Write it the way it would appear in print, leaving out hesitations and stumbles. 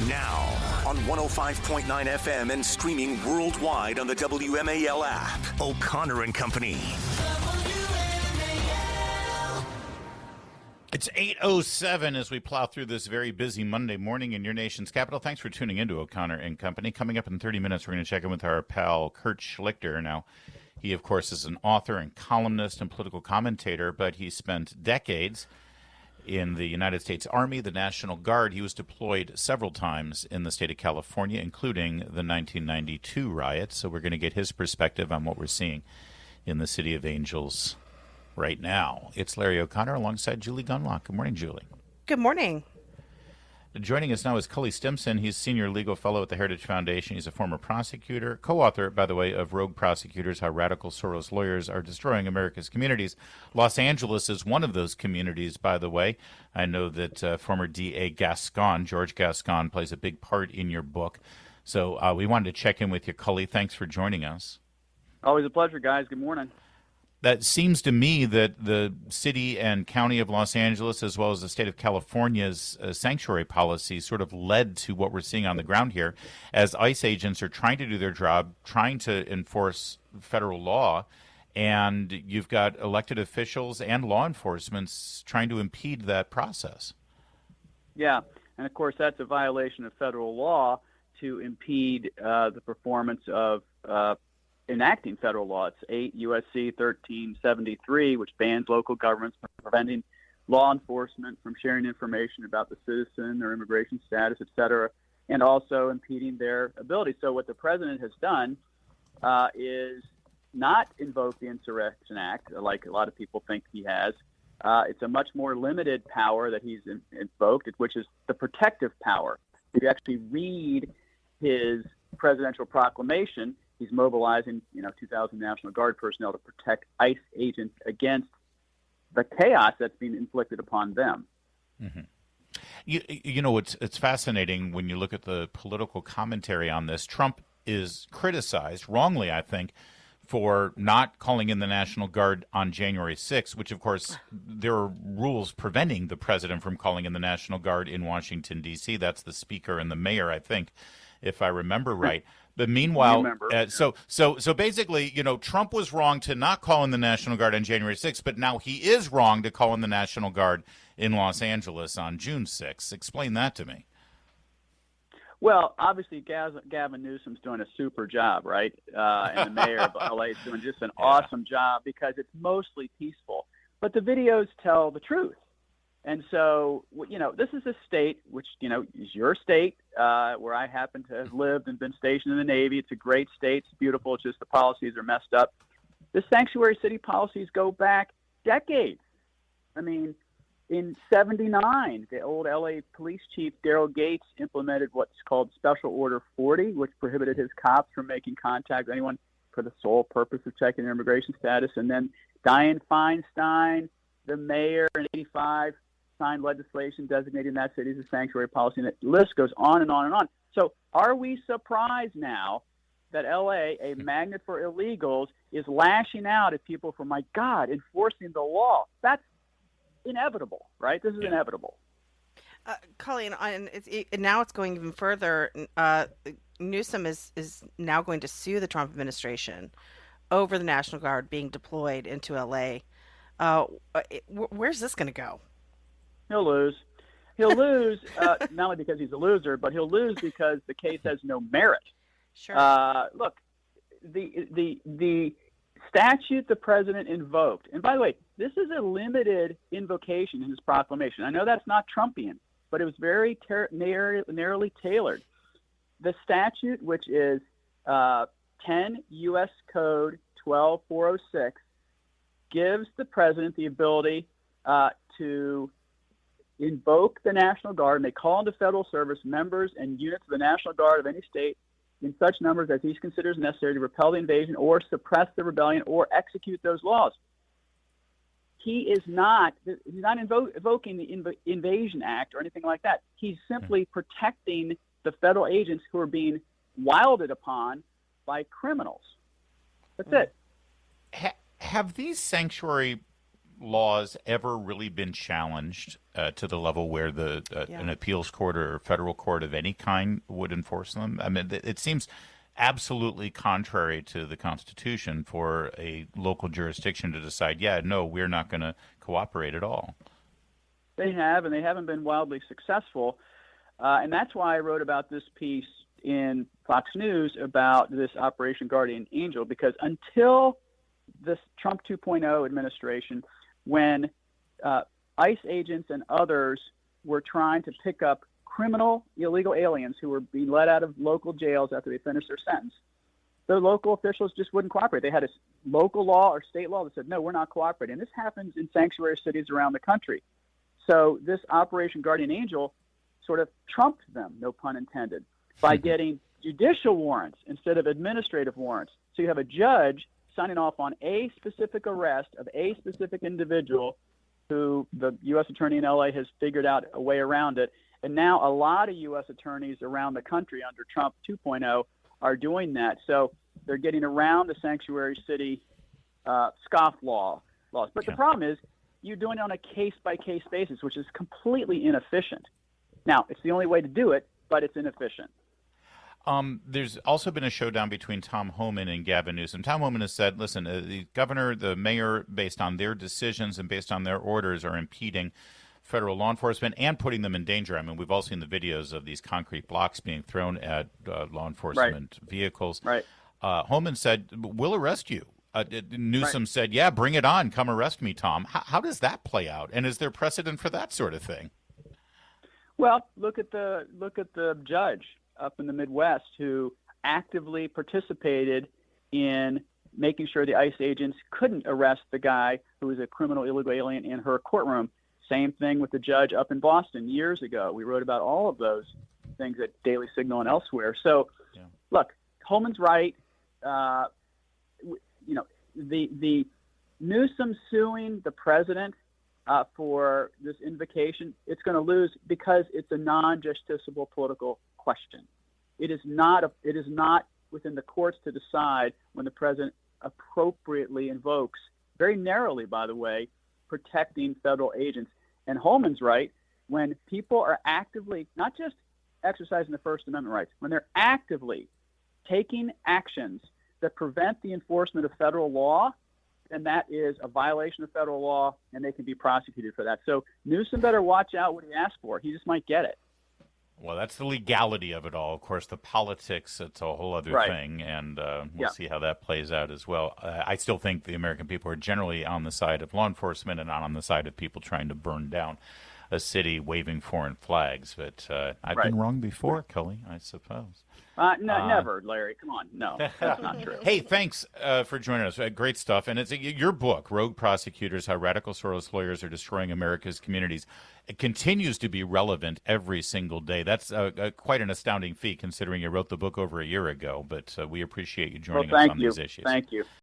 Now, on 105.9 FM and streaming worldwide on the WMAL app. O'Connor and Company. It's 8:07 as we plow through this very busy Monday morning in your nation's capital. Thanks for tuning into O'Connor and Company. Coming up in 30 minutes, we're going to check in with our pal Kurt Schlichter. Now, he, of course, is an author and columnist and political commentator, but he spent decades in the United States Army, the National Guard. He was deployed several times in the state of California, including the 1992 riots. So we're going to get his perspective on what we're seeing in the City of Angels right now. It's Larry O'Connor alongside Julie Gunlock. Good morning, Julie. Good morning. Joining us now is Cully Stimson. He's Senior Legal Fellow at the Heritage Foundation. He's a former prosecutor, co-author, by the way, of Rogue Prosecutors, How Radical Soros Lawyers Are Destroying America's Communities. Los Angeles is one of those communities, by the way. I know that former DA Gascon, George Gascon, plays a big part in your book. So we wanted to check in with you, Cully. Thanks for joining us. Always a pleasure, guys. Good morning. That seems to me that the city and county of Los Angeles, as well as the state of California's sanctuary policy, sort of led to what we're seeing on the ground here, as ICE agents are trying to do their job, trying to enforce federal law, and you've got elected officials and law enforcement trying to impede that process. Yeah, and of course that's a violation of federal law to impede the performance of enacting federal law. It's 8 U.S.C. 1373, which bans local governments from preventing law enforcement from sharing information about the citizen, their immigration status, et cetera, and also impeding their ability. So what the president has done is not invoke the Insurrection Act, like a lot of people think he has. It's a much more limited power that he's invoked, which is the protective power. If you actually read his presidential proclamation, he's mobilizing, 2,000 National Guard personnel to protect ICE agents against the chaos that's being inflicted upon them. Mm-hmm. It's fascinating when you look at the political commentary on this. Trump is criticized, wrongly, I think, for not calling in the National Guard on January 6th, which, of course, there are rules preventing the president from calling in the National Guard in Washington, D.C. That's the speaker and the mayor, I think, if I remember right. But meanwhile, so basically, Trump was wrong to not call in the National Guard on January 6th, but now he is wrong to call in the National Guard in Los Angeles on June 6th. Explain that to me. Well, obviously, Gavin Newsom's doing a super job, right? And the mayor of LA is doing just an awesome job because it's mostly peaceful. But the videos tell the truth. And so, this is a state which, is your state, where I happen to have lived and been stationed in the Navy. It's a great state. It's beautiful. It's just the policies are messed up. The sanctuary city policies go back decades. I mean, in 79, the old LA police chief, Daryl Gates, implemented what's called Special Order 40, which prohibited his cops from making contact with anyone for the sole purpose of checking their immigration status. And then Dianne Feinstein, the mayor in 85, signed legislation designating that city as a sanctuary policy, and the list goes on and on and on. So are we surprised now that L.A., a magnet for illegals, is lashing out at people for, my God, enforcing the law? That's inevitable, right? This is inevitable. Cully, and now it's going even further. Newsom is now going to sue the Trump administration over the National Guard being deployed into L.A. Where's this going to go? He'll lose. He'll lose not only because he's a loser, but he'll lose because the case has no merit. Sure. Look, the statute the president invoked, and by the way, this is a limited invocation in his proclamation. I know that's not Trumpian, but it was very narrowly tailored. The statute, which is 10 U.S. Code 12406, gives the president the ability to invoke the National Guard, and they call into federal service members and units of the National Guard of any state in such numbers as he considers necessary to repel the invasion or suppress the rebellion or execute those laws. He's not invoking the Invasion Act or anything like that. He's simply protecting the federal agents who are being wilded upon by criminals. That's it. Have these sanctuary laws ever really been challenged to the level where an appeals court or federal court of any kind would enforce them? I mean, it seems absolutely contrary to the Constitution for a local jurisdiction to decide, yeah, no, we're not going to cooperate at all. They have, and they haven't been wildly successful. And that's why I wrote about this piece in Fox News about this Operation Guardian Angel, because until this Trump 2.0 administration, when ICE agents and others were trying to pick up criminal illegal aliens who were being let out of local jails after they finished their sentence, the local officials just wouldn't cooperate. They had a local law or state law that said, no, we're not cooperating. And this happens in sanctuary cities around the country. So this Operation Guardian Angel sort of trumped them, no pun intended, by getting judicial warrants instead of administrative warrants. So you have a judge signing off on a specific arrest of a specific individual who the U.S. attorney in L.A. has figured out a way around it. And now a lot of U.S. attorneys around the country under Trump 2.0 are doing that. So they're getting around the sanctuary city scofflaw laws. But the problem is you're doing it on a case-by-case basis, which is completely inefficient. Now, it's the only way to do it, but it's inefficient. There's also been a showdown between Tom Homan and Gavin Newsom. Tom Homan has said, listen, the governor, the mayor, based on their decisions and based on their orders, are impeding federal law enforcement and putting them in danger. I mean, we've all seen the videos of these concrete blocks being thrown at law enforcement vehicles. Right. Homan said, we'll arrest you. Newsom said, yeah, bring it on. Come arrest me, Tom. How does that play out? And is there precedent for that sort of thing? Well, look at the judge up in the Midwest who actively participated in making sure the ICE agents couldn't arrest the guy who was a criminal illegal alien in her courtroom. Same thing with the judge up in Boston years ago. We wrote about all of those things at Daily Signal and elsewhere. So, look, Holman's right. The Newsom suing the president for this invocation, it's going to lose because it's a non-justiciable political question. It is not within the courts to decide when the president appropriately invokes, very narrowly, by the way, protecting federal agents. And Holman's right, when people are actively, not just exercising the First Amendment rights, when they're actively taking actions that prevent the enforcement of federal law, then that is a violation of federal law, and they can be prosecuted for that. So Newsom better watch out what he asks for. He just might get it. Well, that's the legality of it all. Of course, the politics, it's a whole other thing, and we'll see how that plays out as well. I still think the American people are generally on the side of law enforcement and not on the side of people trying to burn down a city waving foreign flags. But I've been wrong before, Cully, I suppose. Never, Larry. Come on. No, that's not true. Hey, thanks for joining us. Great stuff. And it's your book, Rogue Prosecutors, How Radical Soros Lawyers Are Destroying America's Communities. It continues to be relevant every single day. That's quite an astounding feat, considering you wrote the book over a year ago. But we appreciate you joining us on these issues. Thank you.